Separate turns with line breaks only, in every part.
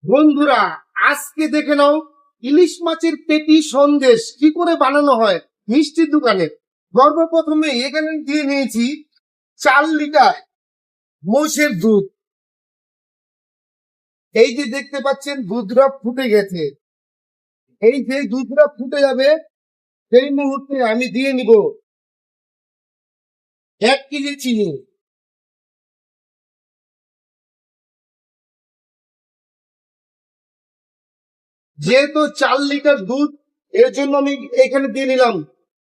বন্ধুরা, আজকে দেখে নাও ইলিশ মাছের পেটি সন্দেশ কি করে বানানো হয় মিষ্টির দোকানে। সর্বপ্রথমে এখানে দিয়ে নিয়েছি 4 লিটার মোষের দুধ। এই যে দেখতে পাচ্ছেন দুধটা ফুটে গেছে। এই যে দুধটা ফুটে যাবে সেই মুহূর্তে আমি দিয়ে নিব 1 কেজি চিনি। যেহেতু 4 লিটার দুধ, এর জন্য আমি এখানে দিয়ে নিলাম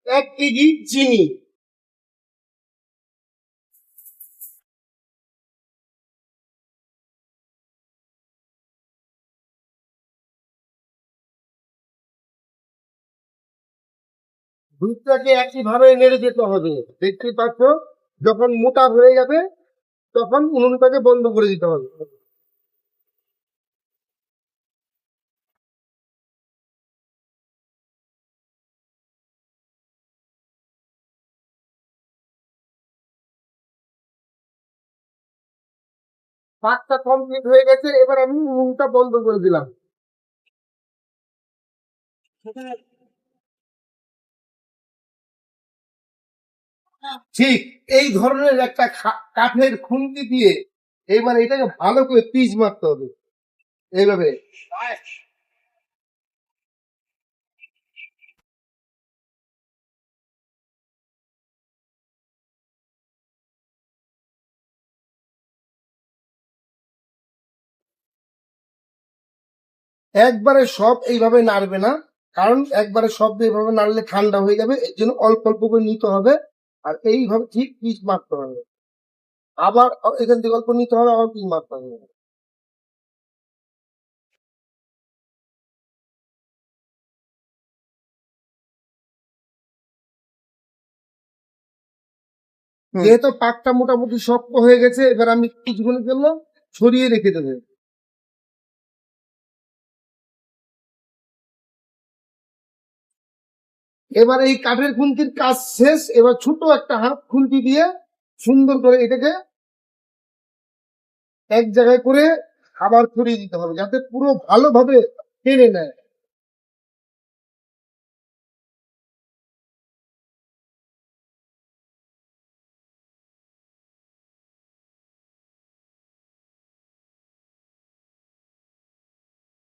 1 কেজি চিনি। দুধটাকে একইভাবে নেড়ে যেতে হবে। দেখতে পাচ্ছ, যখন মোটা হয়ে যাবে তখন উনুনটাকে বন্ধ করে দিতে হবে। পাকটা কমপ্লিট হয়ে গেছে, এবার আমি উনুনটা বন্ধ করে দিলাম। ঠিক এই ধরনের একটা কাঠের খুন্তি দিয়ে এবার এটাকে ভালো করে পিচ মারতে হবে এইভাবে। একবারে সব এইভাবে নাড়বে না, কারণ একবারে সব এইভাবে নাড়লে ঠান্ডা হয়ে যাবে। এর জন্য অল্প অল্প করে নিতে হবে, আর এইভাবে ঠিক পিচ মারতে হবে। আবার এখান থেকে অল্প নিতে হবে, আবার পিচ মারতে হবে। যেহেতু পাকটা মোটামুটি শক্ত হয়ে গেছে, এবার আমি কিছুক্ষণের জন্য ছড়িয়ে রেখে দেবো। এবার এই কাঠের খুন্তির কাজ শেষ। এবার ছোট একটা হাত খুন্তি দিয়ে সুন্দর করে এটাকে এক জায়গায় করে আবার ছড়িয়ে দিতে হবে, যাতে পুরো ভালোভাবে টেনে নেয়।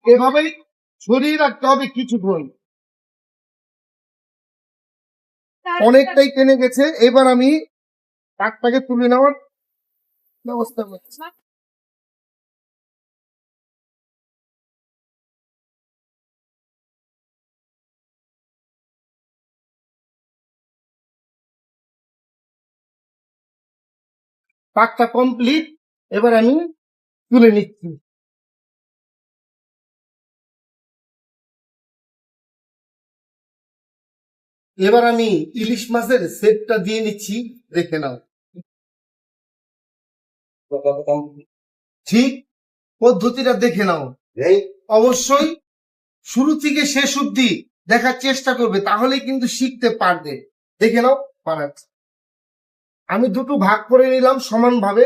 এভাবেই ছড়িয়ে রাখতে হবে কিছুক্ষণ। অনেকটাই টেনে গেছে, এবার আমি পাকটাকে তুলে নেওয়ার ব্যবস্থা করছি। পাকটা কমপ্লিট, এবার আমি তুলে নিচ্ছি। এবার আমি ইলিশ মাছের সেটটা দিয়ে নিচ্ছি, দেখে নাও। ঠিক পদ্ধতিটা দেখে নাও। অবশ্যই শুরু থেকে শেষ অব্দি দেখার চেষ্টা করবে, তাহলেই কিন্তু শিখতে পারবে। দেখে নাও বানাচ্ছি। আমি দুটো ভাগ করে নিলাম সমানভাবে।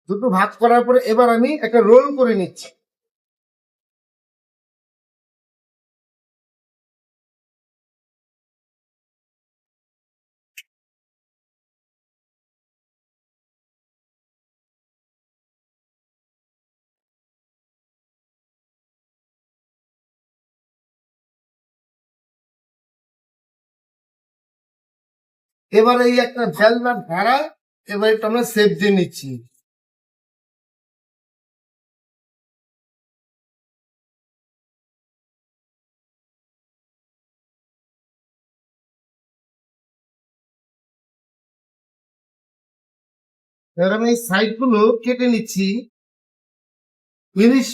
দুটো ভাগ করার পরে এবার আমি একটা রোল করে নিচ্ছি। এবার এই একটা ভেলনার ভাড়া, এবার একটু আমরা সেপ দিয়ে নিচ্ছি। এবার আমি এই সাইড গুলো কেটে নিচ্ছি। ইলিশ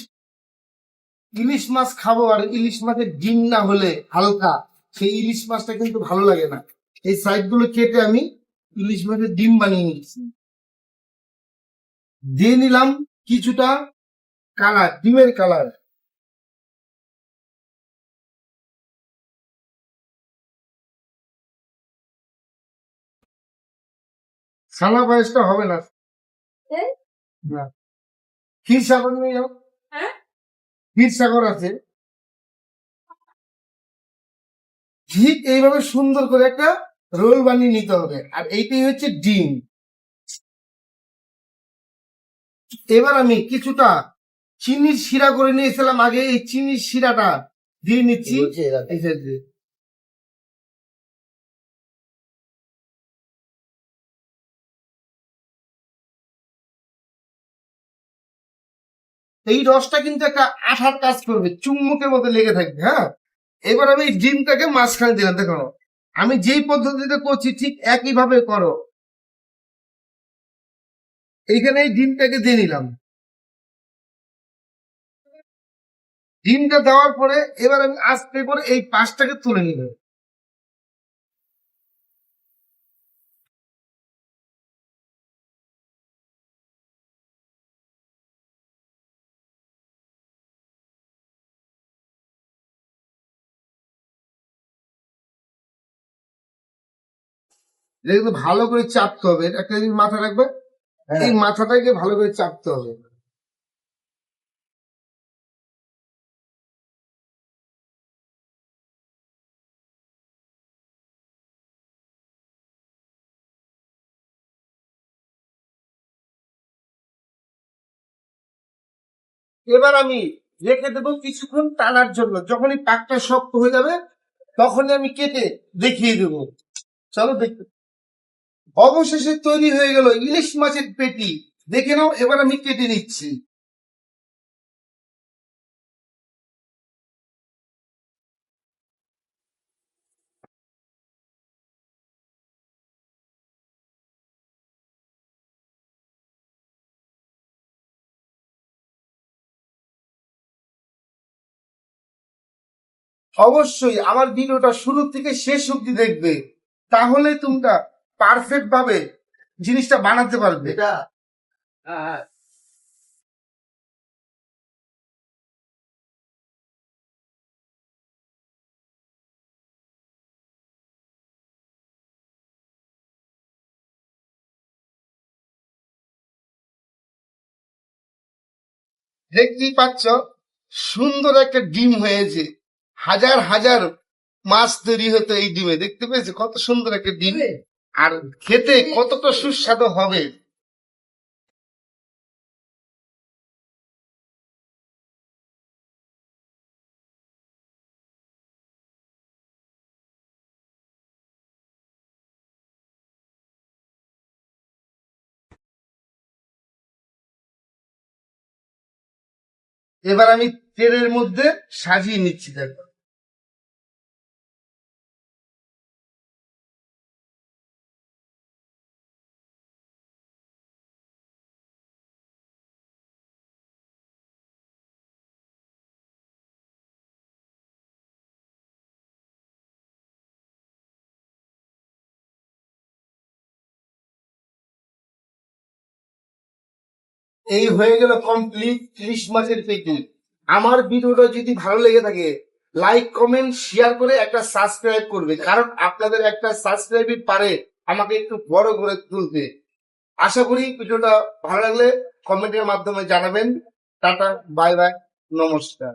ইলিশ মাছ খাবো, আর ইলিশ মাছের ডিম না হলে হালকা, সেই ইলিশ মাছটা কিন্তু ভালো লাগে না। এই সাইড গুলো কেটে আমি ইলিশ মাছের ডিম বানিয়ে নিচ্ছি। দিয়ে নিলাম কিছুটা কালার, ডিমের কালার। ছানা পায়েসটা হবে না। না, ক্ষীর সাগর নিয়ে যাও। ক্ষীরসাগর আছে, ঠিক এইভাবে সুন্দর করে একটা রোল বানিয়ে নিতে হবে। আর এইটাই হচ্ছে ডিম। এবার আমি কিছুটা চিনির শিরা করে নিয়েছিলাম আগে, এই চিনির শিরাটা দিয়ে নিচ্ছি এই সাইডে। এই রসটা কিন্তু একটা আঠার কাজ করবে, চুম্বকের মতো লেগে থাকবে। হ্যাঁ, এবার আমি এই ডিমটাকে মাঝখানে দিলাম। দেখো, আমি যেই পদ্ধতিতে করছি ঠিক একই ভাবে করো। এইখানে এই ডিমটাকে দিয়ে নিলাম। ডিমটা দেওয়ার পরে এবার আমি আস্তে করে এই পাশটাকে তুলে নিলাম। এটা কিন্তু ভালো করে চাপতে হবে, একটা জিনিস মাথা রাখবে, এই মাথাটাকে ভালো করে চাপতে হবে। এবার আমি রেখে দেবো কিছুক্ষণ টানার জন্য। যখনই পাকটা শক্ত হয়ে যাবে তখনই আমি কেটে দেখিয়ে দেবো। চলো দেখতে। অবশেষে তৈরি হয়ে গেল ইলিশ মাছের পেটি। দেখে নাও, এবার আমি কেটে নিচ্ছি। অবশ্যই আমার ভিডিওটা শুরু থেকে শেষ অবধি দেখবে, তাহলে তোমরা পারফেক্ট ভাবে জিনিসটা বানাতে পারবে। দেখতেই পাচ্ছ সুন্দর একটা ডিম হয়েছে। হাজার হাজার মাছ তৈরি হতো এই ডিমে। দেখতে পেয়েছে কত সুন্দর একটা ডিম, আর খেতে কতটা সুস্বাদু হবে। এবার আমি তেলের মধ্যে সাজিয়ে নিচ্ছি। দেখো, এই হয়ে গেল কমপ্লিট ইলিশ মাছের পেটি। আমার ভিডিওটা যদি ভালো লেগে থাকে লাইক কমেন্ট শেয়ার করে একটা সাবস্ক্রাইব করবে, কারণ আপনাদের একটা সাবস্ক্রাইবই পারে আমাকে একটু বড় করে তুলতে। আশা করি ভিডিওটা ভালো লাগলে কমেন্টের মাধ্যমে জানাবেন। টাটা, বাই বাই, নমস্কার।